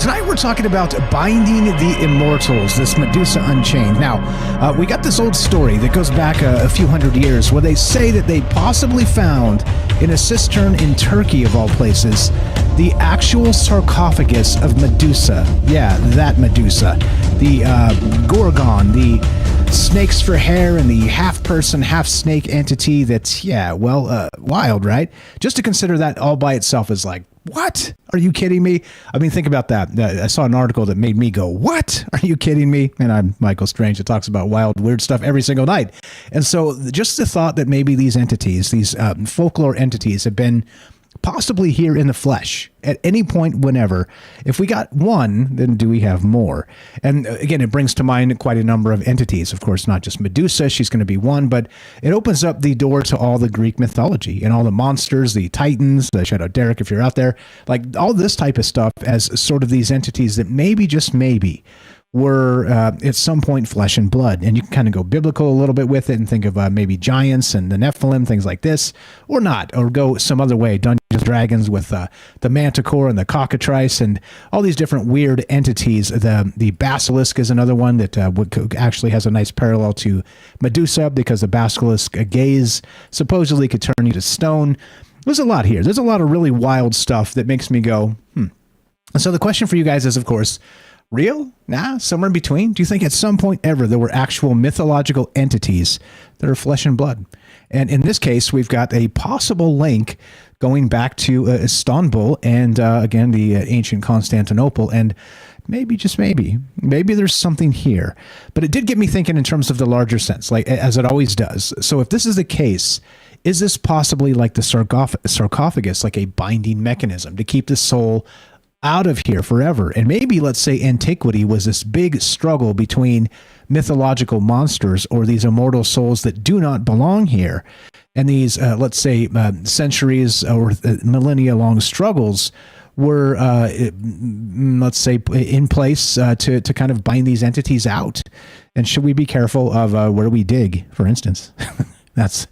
Tonight we're talking about Binding the Immortals, this Medusa Unchained. Now, we got this old story that goes back a few hundred years where they say that they possibly found in a cistern in Turkey, of all places, the actual sarcophagus of Medusa. Yeah, that Medusa. The Gorgon, the snakes for hair, and the half-person, half-snake entity that's, wild, right? Just to consider that all by itself is like, what? Are you kidding me? I mean, think about that. I saw an article that made me go, what? Are you kidding me? And I'm Michael Strange that talks about wild, weird stuff every single night. And so just the thought that maybe these entities, these folklore entities have been possibly here in the flesh at any point, whenever. If we got one, then do we have more? And again, it brings to mind quite a number of entities. Of course, not just Medusa, she's going to be one, but it opens up the door to all the Greek mythology and all the monsters, the Titans, shout out Derek if you're out there, like all this type of stuff as sort of these entities that maybe, just maybe, were at some point flesh and blood. And you can kind of go biblical a little bit with it and think of maybe giants and the Nephilim, things like this, or not, or go some other way, Dungeons and Dragons with the Manticore and the Cockatrice and all these different weird entities. The Basilisk is another one that actually has a nice parallel to Medusa, because the Basilisk gaze supposedly could turn you to stone. There's a lot here. There's a lot of really wild stuff that makes me go, And so the question for you guys is, of course, real? Nah, somewhere in between? Do you think at some point ever there were actual mythological entities that are flesh and blood? And in this case, we've got a possible link going back to Istanbul and, again, the ancient Constantinople. And maybe, just maybe there's something here. But it did get me thinking in terms of the larger sense, like as it always does. So if this is the case, is this possibly like the sarcophagus, like a binding mechanism to keep the soul out of here forever? And maybe, let's say, antiquity was this big struggle between mythological monsters or these immortal souls that do not belong here, and these let's say centuries or millennia long struggles were let's say in place to kind of bind these entities out. And should we be careful of where we dig, for instance? That's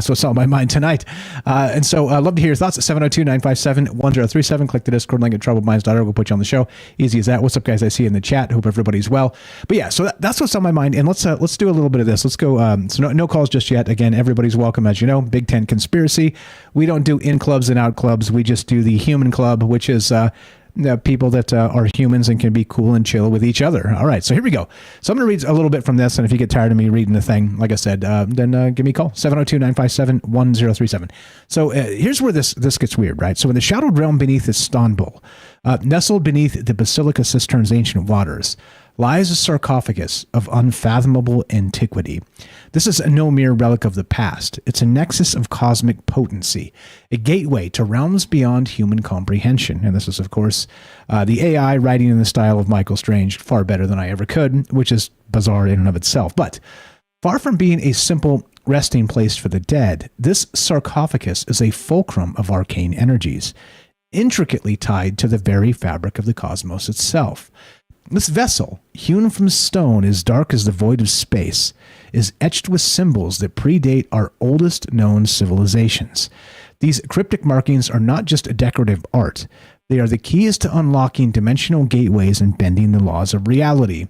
what's on my mind tonight. And so I'd love to hear your thoughts at 702-957-1037. Click the Discord link at troubledminds.org. We'll put you on the show. Easy as that. What's up, guys? I see you in the chat. Hope everybody's well. But yeah, so that's what's on my mind. And let's do a little bit of this. Let's go. So no calls just yet. Again, everybody's welcome. As you know, Big Ten Conspiracy. We don't do in clubs and out clubs. We just do the human club, which is people that are humans and can be cool and chill with each other. All right, so here we go. So I'm going to read a little bit from this, and if you get tired of me reading the thing, like I said, then give me a call, 702-957-1037. So here's where this gets weird, right? So in the shadowed realm beneath Istanbul, nestled beneath the Basilica Cistern's ancient waters, lies a sarcophagus of unfathomable antiquity. This is no mere relic of the past. It's a nexus of cosmic potency, a gateway to realms beyond human comprehension. And this is, of course, the AI writing in the style of Michael Strange, far better than I ever could, which is bizarre in and of itself. But far from being a simple resting place for the dead, this sarcophagus is a fulcrum of arcane energies, intricately tied to the very fabric of the cosmos itself. This vessel, hewn from stone as dark as the void of space, is etched with symbols that predate our oldest known civilizations. These cryptic markings are not just a decorative art. They are the keys to unlocking dimensional gateways and bending the laws of reality.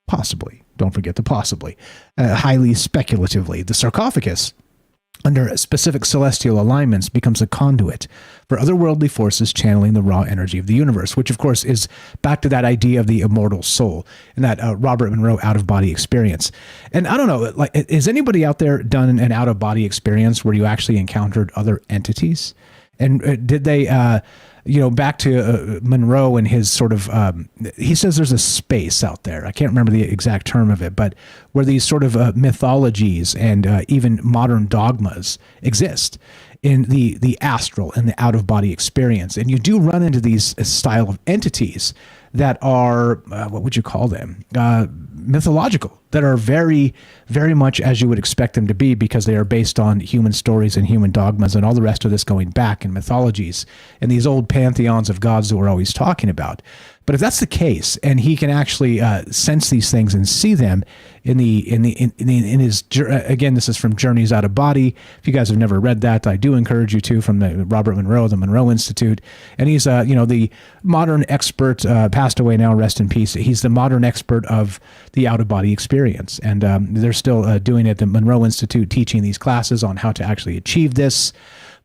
Possibly. Don't forget the possibly. Highly speculatively, the sarcophagus, under specific celestial alignments, becomes a conduit for otherworldly forces channeling the raw energy of the universe, which, of course, is back to that idea of the immortal soul and that Robert Monroe out-of-body experience. And I don't know, like, has anybody out there done an out-of-body experience where you actually encountered other entities? And did they, back to Monroe and his sort of, he says there's a space out there. I can't remember the exact term of it, but where these sort of mythologies and even modern dogmas exist in the astral and the out-of-body experience. And you do run into these style of entities that are, what would you call them? Mythological. that are very, very much as you would expect them to be, because they are based on human stories and human dogmas and all the rest of this going back in mythologies and these old pantheons of gods that we're always talking about. But if that's the case, and he can actually sense these things and see them in his, again, this is from Journeys Out of Body. If you guys have never read that, I do encourage you to, from the Robert Monroe, the Monroe Institute. And he's, the modern expert, passed away now, rest in peace. He's the modern expert of the out of body experience, and they're still doing it at the Monroe Institute, teaching these classes on how to actually achieve this.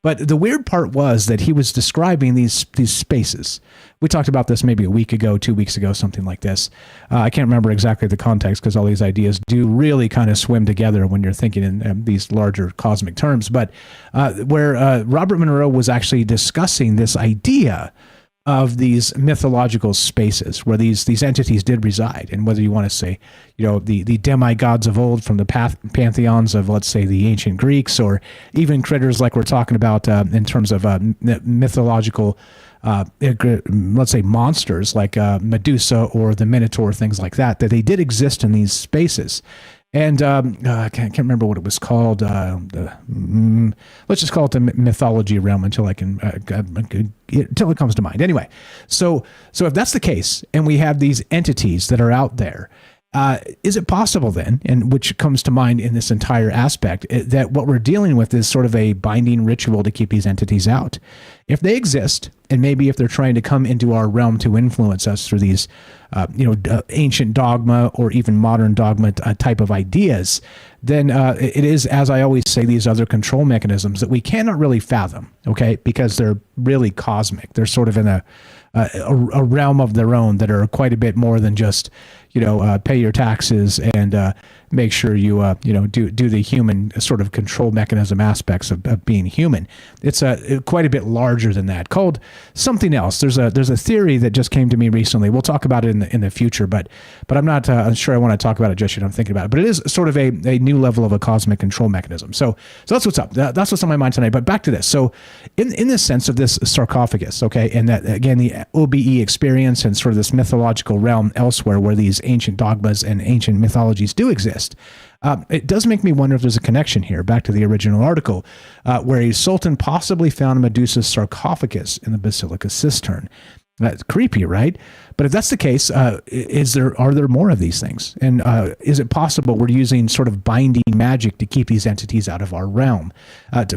But the weird part was that he was describing these spaces. We talked about this maybe a week ago, 2 weeks ago, something like this. I can't remember exactly the context, because all these ideas do really kind of swim together when you're thinking in these larger cosmic terms. But where Robert Monroe was actually discussing this idea of these mythological spaces where these entities did reside, and whether you want to say, the demigods of old from the pantheons of, let's say, the ancient Greeks, or even critters like we're talking about in terms of mythological, let's say, monsters like Medusa or the Minotaur, things like that they did exist in these spaces. And I can't remember what it was called. Let's just call it the mythology realm until until it comes to mind. Anyway, so if that's the case, and we have these entities that are out there, is it possible then, and which comes to mind in this entire aspect, that what we're dealing with is sort of a binding ritual to keep these entities out? If they exist, and maybe if they're trying to come into our realm to influence us through these, ancient dogma or even modern dogma type of ideas, then it is, as I always say, these other control mechanisms that we cannot really fathom, okay, because they're really cosmic. They're sort of in a realm of their own that are quite a bit more than just, pay your taxes and make sure you, do the human sort of control mechanism aspects of being human. It's quite a bit larger than that, called something else. There's a theory that just came to me recently. We'll talk about it in the future, but I'm not sure I want to talk about it just yet. I'm thinking about it, but it is sort of a new level of a cosmic control mechanism. So that's what's up. That's what's on my mind tonight. But back to this. So in the sense of this sarcophagus, okay, and that, again, the OBE experience and sort of this mythological realm elsewhere where these ancient dogmas and ancient mythologies do exist, it does make me wonder if there's a connection here, back to the original article, where a sultan possibly found Medusa's sarcophagus in the Basilica cistern. That's creepy, right? But if that's the case, are there more of these things? And is it possible we're using sort of binding magic to keep these entities out of our realm?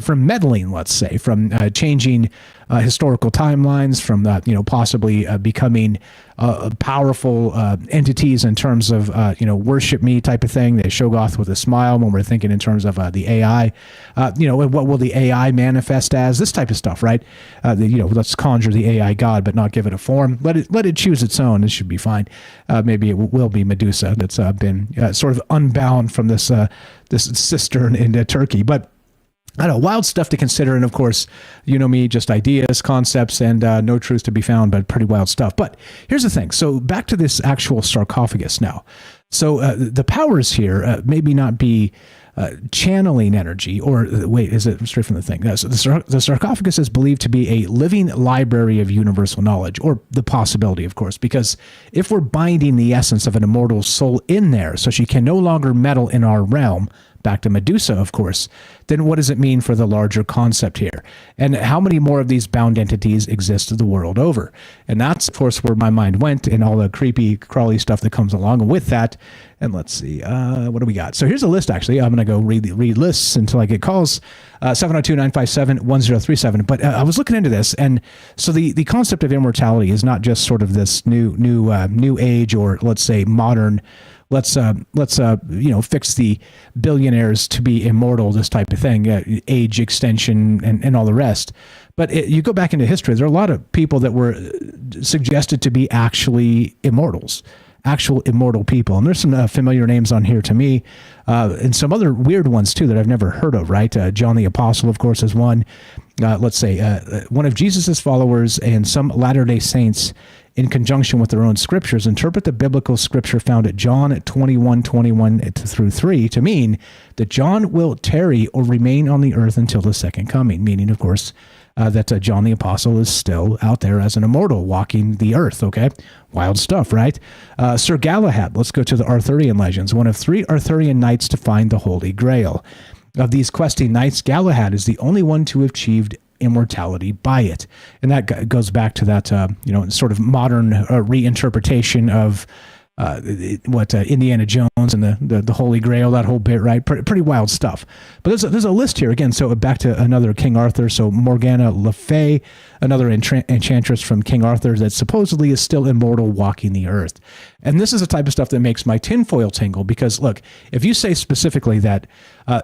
From meddling, let's say, from changing historical timelines, from possibly becoming powerful entities in terms of worship me type of thing. They Shoggoth with a smile when we're thinking in terms of the AI. What will the AI manifest as? This type of stuff, right? Let's conjure the AI god, but not give it a form. Let it choose its own. It should be fine. Maybe it will be Medusa that's been sort of unbound from this cistern in Turkey, but. I don't know, wild stuff to consider. And of course, me, just ideas, concepts, and no truth to be found, but pretty wild stuff. But here's the thing. So back to this actual sarcophagus now. So the powers here maybe not be channeling energy, or wait, is it straight from the thing? So the sarcophagus is believed to be a living library of universal knowledge, or the possibility, of course, because if we're binding the essence of an immortal soul in there, so she can no longer meddle in our realm, back to Medusa, of course, then what does it mean for the larger concept here? And how many more of these bound entities exist the world over? And that's, of course, where my mind went, and all the creepy, crawly stuff that comes along with that. And let's see, what do we got? So here's a list, actually. I'm going to go read lists until I get calls, 702-957-1037. But I was looking into this, and so the concept of immortality is not just sort of this new age, or let's say modern, let's fix the billionaires to be immortal, this type of thing, age extension and all the rest. But you go back into history, there are a lot of people that were suggested to be actually immortals, actual immortal people. And there's some familiar names on here to me, and some other weird ones too that I've never heard of, right? John the Apostle, of course, is one. Let's say one of Jesus's followers and some Latter-day Saints, in conjunction with their own scriptures, interpret the biblical scripture found at John 21:21-3 to mean that John will tarry or remain on the earth until the second coming, meaning, of course, that John the Apostle is still out there as an immortal walking the earth, okay? Wild stuff, right? Sir Galahad, let's go to the Arthurian legends, one of 3 Arthurian knights to find the Holy Grail. Of these questing knights, Galahad is the only one to have achieved immortality by it. And that goes back to that, sort of modern reinterpretation of Indiana Jones and the Holy Grail, that whole bit, right? Pretty wild stuff. But there's a list here again. So back to another King Arthur. So Morgana Le Fay, another enchantress from King Arthur that supposedly is still immortal, walking the earth. And this is the type of stuff that makes my tinfoil tingle, because look, if you say specifically that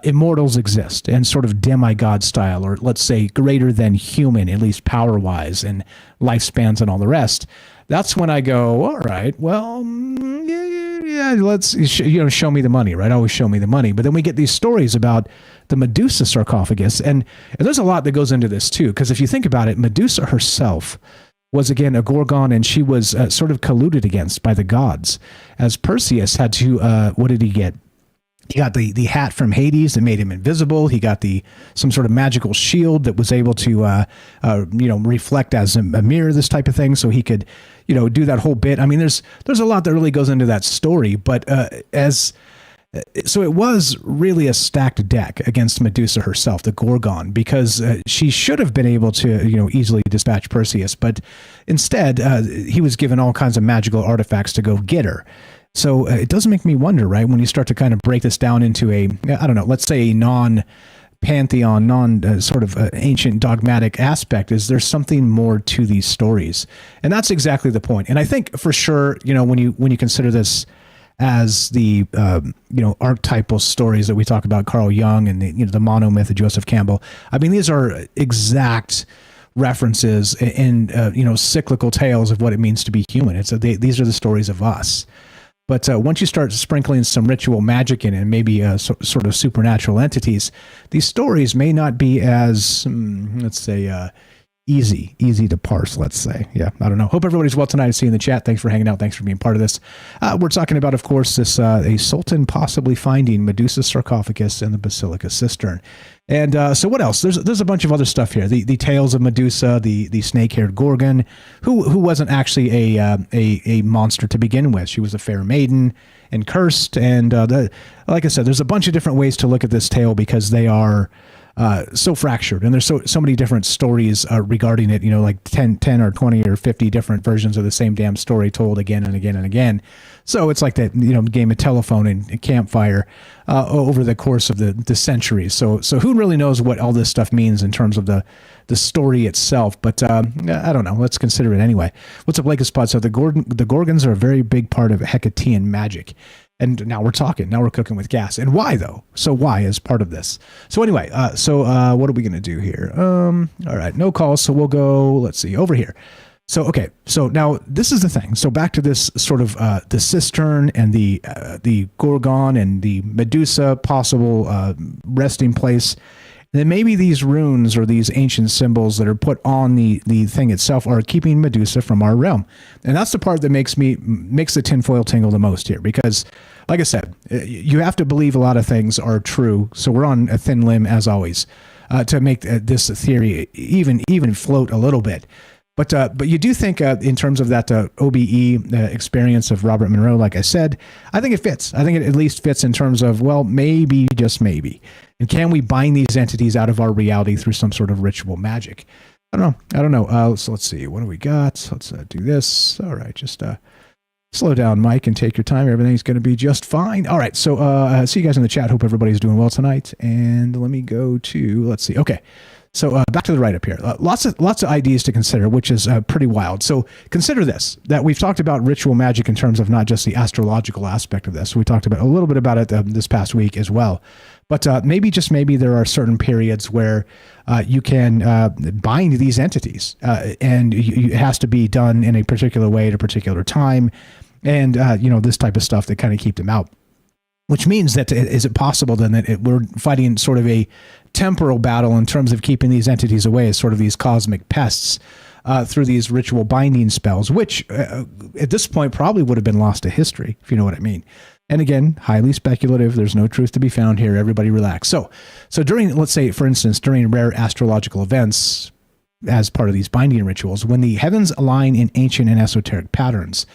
immortals exist and sort of demigod style, or let's say greater than human, at least power wise and lifespans and all the rest, that's when I go, all right, well, yeah, let's, show me the money, right? Always show me the money. But then we get these stories about the Medusa sarcophagus. And there's a lot that goes into this too, because if you think about it, Medusa herself was, again, a Gorgon, and she was sort of colluded against by the gods, as Perseus had to, what did he get? He got the hat from Hades that made him invisible. He got some sort of magical shield that was able to, reflect as a mirror, this type of thing, so he could, do that whole bit. I mean, there's a lot that really goes into that story, but so it was really a stacked deck against Medusa herself, the Gorgon, because she should have been able to, easily dispatch Perseus, but instead he was given all kinds of magical artifacts to go get her. So it does make me wonder, right, when you start to kind of break this down into let's say a non-pantheon, ancient dogmatic aspect, is there something more to these stories? And that's exactly the point. And I think for sure, when you consider this as the, archetypal stories that we talk about, Carl Jung and the monomyth of Joseph Campbell, I mean, these are exact references and, cyclical tales of what it means to be human. These are the stories of us. But once you start sprinkling some ritual magic in and maybe sort of supernatural entities, these stories may not be as, easy to parse, let's say. Yeah, I don't know. Hope everybody's well tonight. I see you in the chat. Thanks for hanging out. Thanks for being part of this. We're talking about, of course, this a sultan possibly finding Medusa's sarcophagus in the Basilica cistern. And so what else? There's a bunch of other stuff here. The tales of Medusa, the snake-haired Gorgon, who wasn't actually a monster to begin with. She was a fair maiden and cursed. And like I said, there's a bunch of different ways to look at this tale, because they are so fractured, and there's so many different stories regarding it, like 10 or 20 or 50 different versions of the same damn story told again and again and again. So it's like that, game of telephone and campfire over the course of the centuries. So who really knows what all this stuff means in terms of the story itself? But I don't know. Let's consider it anyway. What's up, Lake Spot? So the Gorgons are a very big part of Hecatean magic. And now we're talking. Now we're cooking with gas. And why, though? So why is part of this? So anyway, what are we going to do here? All right, no calls. So we'll go, let's see, over here. So, okay. So now this is the thing. So back to this sort of the cistern and the Gorgon and the Medusa possible resting place. And then maybe these runes or these ancient symbols that are put on the thing itself are keeping Medusa from our realm. And that's the part that makes the tinfoil tingle the most here, because like I said, you have to believe a lot of things are true. So we're on a thin limb, as always, to make this theory even float a little bit. But you do think in terms of that OBE experience of Robert Monroe, like I said, I think it fits. I think it at least fits in terms of, well, maybe, just maybe. And can we bind these entities out of our reality through some sort of ritual magic? I don't know. So let's see. What do we got? Let's do this. All right. Just slow down, Mike, and take your time. Everything's going to be just fine. All right. So see you guys in the chat. Hope everybody's doing well tonight. And let me go to, let's see. Okay. So back to the right up here, lots of ideas to consider, which is pretty wild. So consider this, that we've talked about ritual magic in terms of not just the astrological aspect of this. We talked about a little bit about it this past week as well. But maybe, just maybe, there are certain periods where you can bind these entities, and it has to be done in a particular way at a particular time, and this type of stuff that kind of keep them out. Which means that, is it possible then that we're fighting sort of a temporal battle in terms of keeping these entities away as sort of these cosmic pests through these ritual binding spells, which at this point probably would have been lost to history, if you know what I mean. And again, highly speculative. There's no truth to be found here. Everybody relax. So during, let's say, for instance, during rare astrological events, as part of these binding rituals. When the heavens align in ancient and esoteric patterns,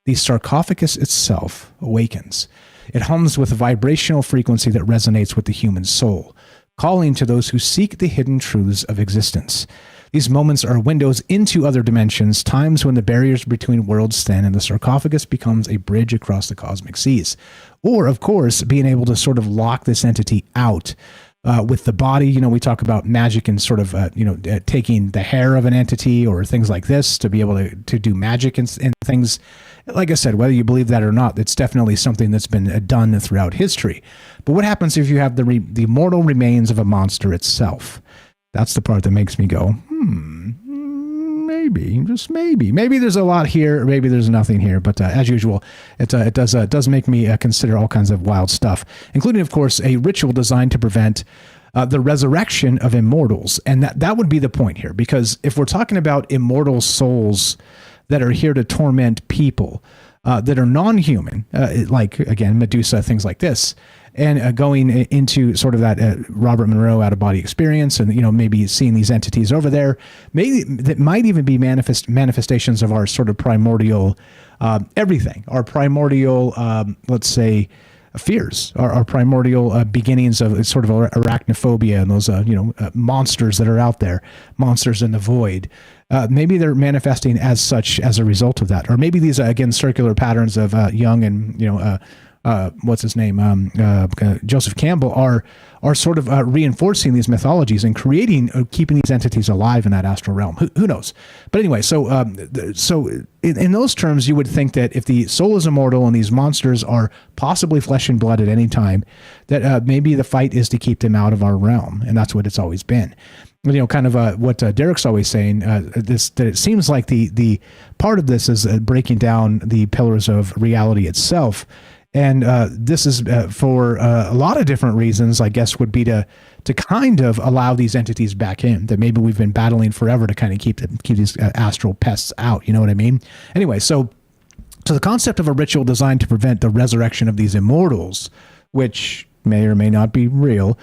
the sarcophagus itself awakens. It hums with a vibrational frequency that resonates with the human soul, calling to those who seek the hidden truths of existence. These moments are windows into other dimensions, times when the barriers between worlds thin and the sarcophagus becomes a bridge across the cosmic seas. Or, of course, being able to sort of lock this entity out. With the body, we talk about magic and sort of, taking the hair of an entity or things like this to be able to do magic and things. Like I said, whether you believe that or not, it's definitely something that's been done throughout history. But what happens if you have the mortal remains of a monster itself? That's the part that makes me go, maybe, just maybe. Maybe there's a lot here, maybe there's nothing here. But as usual, it does make me consider all kinds of wild stuff, including, of course, a ritual designed to prevent the resurrection of immortals. And that would be the point here, because if we're talking about immortal souls that are here to torment people that are non-human, like, again, Medusa, things like this, and going into sort of that Robert Monroe out-of-body experience, and maybe seeing these entities over there, maybe that might even be manifestations of our sort of primordial everything, our primordial, let's say, fears, our primordial beginnings of sort of arachnophobia and those monsters that are out there, monsters in the void. Maybe they're manifesting as such as a result of that, or maybe these again circular patterns of Jung and what's his name, Joseph Campbell are sort of reinforcing these mythologies and creating, keeping these entities alive in that astral realm. Who knows? But anyway, so in those terms, you would think that if the soul is immortal and these monsters are possibly flesh and blood at any time, that maybe the fight is to keep them out of our realm, and that's what it's always been. Kind of what Derek's always saying, that it seems like the part of this is breaking down the pillars of reality itself. And this is for a lot of different reasons, I guess, would be to kind of allow these entities back in, that maybe we've been battling forever to kind of keep these astral pests out. You know what I mean? Anyway, so the concept of a ritual designed to prevent the resurrection of these immortals, which may or may not be real,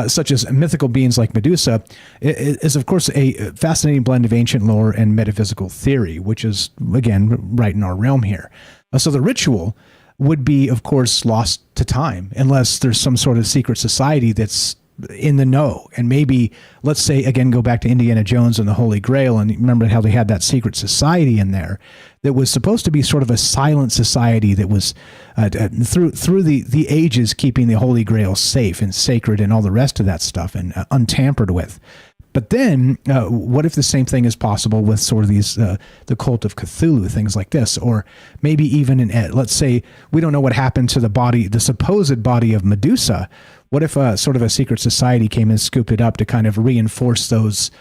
such as mythical beings like Medusa, is of course a fascinating blend of ancient lore and metaphysical theory, which is, again, right in our realm here. So the ritual would be, of course, lost to time unless there's some sort of secret society that's in the know. And maybe, let's say, again, go back to Indiana Jones and the Holy Grail, and remember how they had that secret society in there that was supposed to be sort of a silent society that was through the ages keeping the Holy Grail safe and sacred and all the rest of that stuff and untampered with. But then, what if the same thing is possible with sort of these, the cult of Cthulhu, things like this, or maybe even let's say we don't know what happened to the supposed body of Medusa. What if sort of a secret society came and scooped it up to kind of reinforce those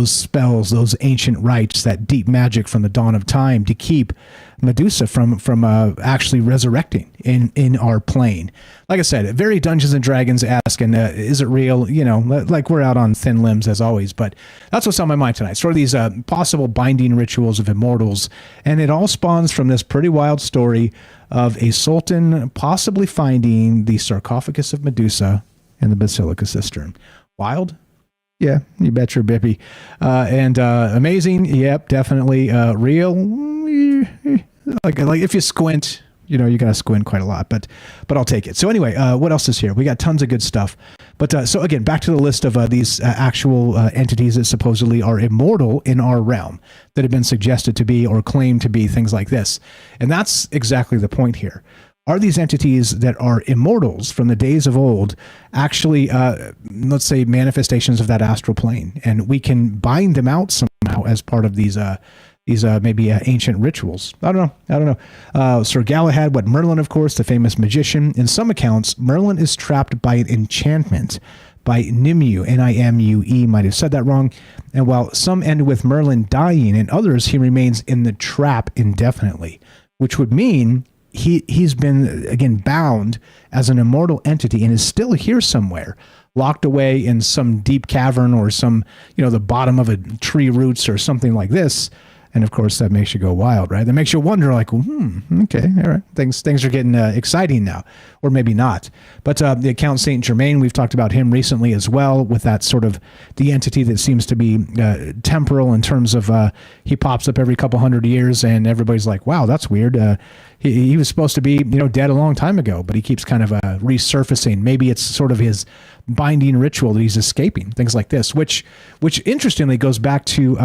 spells, those ancient rites, that deep magic from the dawn of time to keep Medusa from actually resurrecting in our plane? Like I said, very Dungeons and Dragons-esque, and is it real? Like we're out on thin limbs as always, but that's what's on my mind tonight. Sort of these possible binding rituals of immortals, and it all spawns from this pretty wild story of a sultan possibly finding the sarcophagus of Medusa in the Basilica Cistern. Wild? Yeah, you bet your bippy. And amazing? Yep, definitely. Real? Like if you squint, you're going to squint quite a lot, but I'll take it. So anyway, what else is here? We got tons of good stuff. But so again, back to the list of these actual entities that supposedly are immortal in our realm, that have been suggested to be or claimed to be, things like this. And that's exactly the point here. Are these entities that are immortals from the days of old actually, let's say, manifestations of that astral plane? And we can bind them out somehow as part of these maybe ancient rituals. I don't know. Sir Galahad, Merlin, of course, the famous magician. In some accounts, Merlin is trapped by an enchantment by Nimue, Nimue, might have said that wrong. And while some end with Merlin dying, and others, he remains in the trap indefinitely, which would mean he's been, again, bound as an immortal entity and is still here somewhere, locked away in some deep cavern or some, the bottom of a tree roots or something like this, And of course, that makes you go wild, right? That makes you wonder, like, okay, all right, things are getting exciting now, or maybe not. But the Count Saint Germain, we've talked about him recently as well, with that sort of the entity that seems to be temporal in terms of he pops up every couple hundred years, and everybody's like, wow, that's weird. He was supposed to be dead a long time ago, but he keeps kind of resurfacing. Maybe it's sort of his binding ritual that he's escaping, things like this, which interestingly goes back to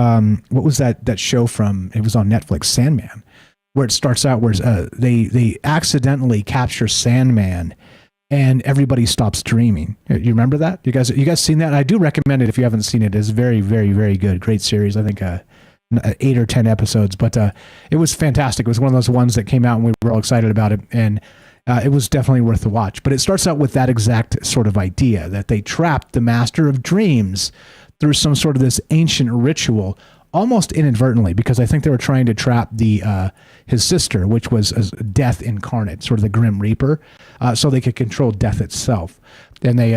what was that show from, it was on Netflix, Sandman, where it starts out where they accidentally capture Sandman and everybody stops dreaming. You remember that? You guys seen that? I do recommend it if you haven't seen it. It's very, very, very good. Great series. I think 8 or 10 episodes, but it was fantastic. It was one of those ones that came out and we were all excited about it, and it was definitely worth the watch. But it starts out with that exact sort of idea that they trapped the Master of Dreams through some sort of this ancient ritual, almost inadvertently, because I think they were trying to trap his sister, which was death incarnate, sort of the Grim Reaper, so they could control death itself. Then they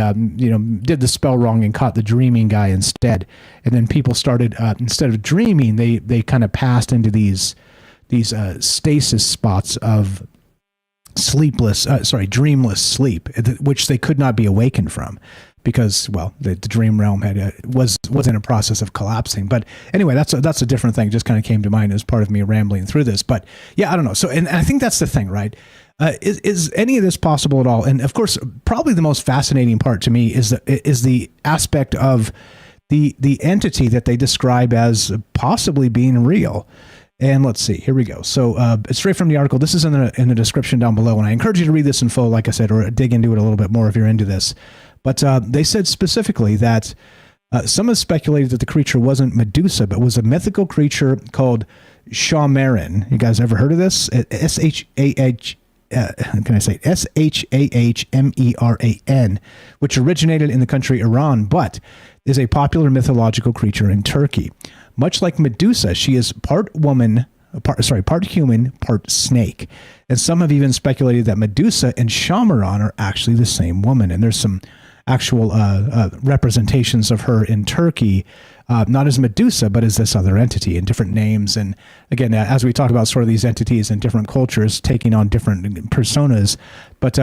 did the spell wrong and caught the dreaming guy instead. And then people started, instead of dreaming, they kind of passed into these stasis spots of dreamless sleep, which they could not be awakened from, because, well, the dream realm was in a process of collapsing. But anyway, that's a different thing. Just kind of came to mind as part of me rambling through this. But yeah, I don't know. So, and I think that's the thing, right? Is any of this possible at all? And of course, probably the most fascinating part to me is the aspect of the entity that they describe as possibly being real. And let's see, here we go. So it's straight from the article. This is in the description down below, and I encourage you to read this in full, like I said, or dig into it a little bit more if you're into this. But they said specifically that some have speculated that the creature wasn't Medusa, but was a mythical creature called Shahmeran. You guys ever heard of this? Shahmeran, which originated in the country Iran, but is a popular mythological creature in Turkey. Much like Medusa, she is part human, part snake. And some have even speculated that Medusa and Shahmeran are actually the same woman. And there's some actual representations of her in Turkey, not as Medusa, but as this other entity in different names. And again, as we talk about sort of these entities in different cultures taking on different personas, but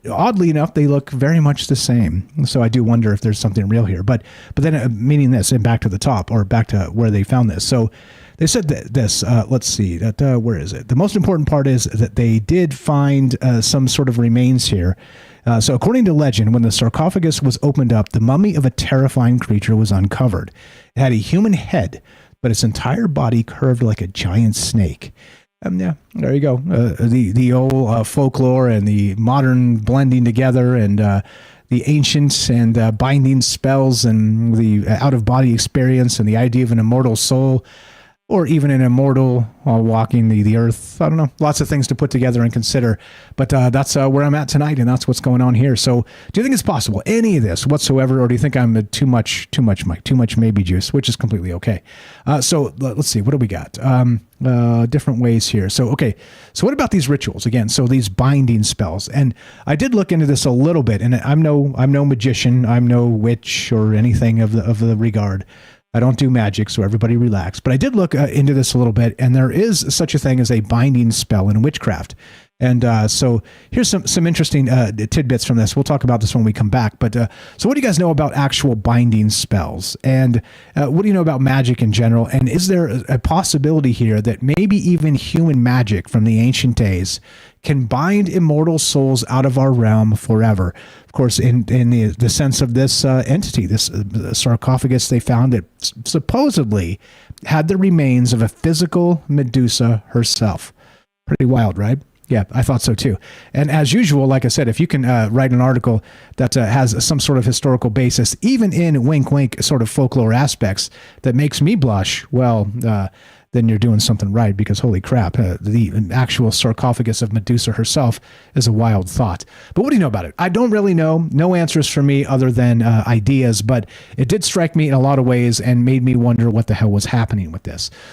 oddly enough, they look very much the same. So I do wonder if there's something real here. But then meaning this, and back to the top, or back to where they found this. So they said that this, let's see, where is it? The most important part is that they did find some sort of remains here. So according to legend, when the sarcophagus was opened up, the mummy of a terrifying creature was uncovered. It had a human head, but its entire body curved like a giant snake. Yeah, there you go. The old folklore and the modern blending together, and the ancients and binding spells and the out-of-body experience and the idea of an immortal soul, or even an immortal walking the earth. I don't know. Lots of things to put together and consider. But that's where I'm at tonight, and that's what's going on here. So do you think it's possible, any of this whatsoever, or do you think I'm too much Mike, too much maybe juice, which is completely okay? So let's see. What do we got? Different ways here. So, okay. So what about these rituals again? So these binding spells. And I did look into this a little bit, and I'm no magician. I'm no witch or anything of the regard. I don't do magic, so everybody relax. But I did look into this a little bit, and there is such a thing as a binding spell in witchcraft. And so here's some interesting tidbits from this. We'll talk about this when we come back. But so what do you guys know about actual binding spells? And what do you know about magic in general? And is there a possibility here that maybe even human magic from the ancient days can bind immortal souls out of our realm forever? Of course, in the sense of this entity, this sarcophagus they found, that supposedly had the remains of a physical Medusa herself. Pretty wild, right? Yeah, I thought so too. And as usual, like I said, if you can write an article that has some sort of historical basis, even in wink, wink sort of folklore aspects that makes me blush, well, then you're doing something right, because holy crap, the actual sarcophagus of Medusa herself is a wild thought. But what do you know about it? I don't really know. No answers for me other than ideas, but it did strike me in a lot of ways and made me wonder what the hell was happening with this.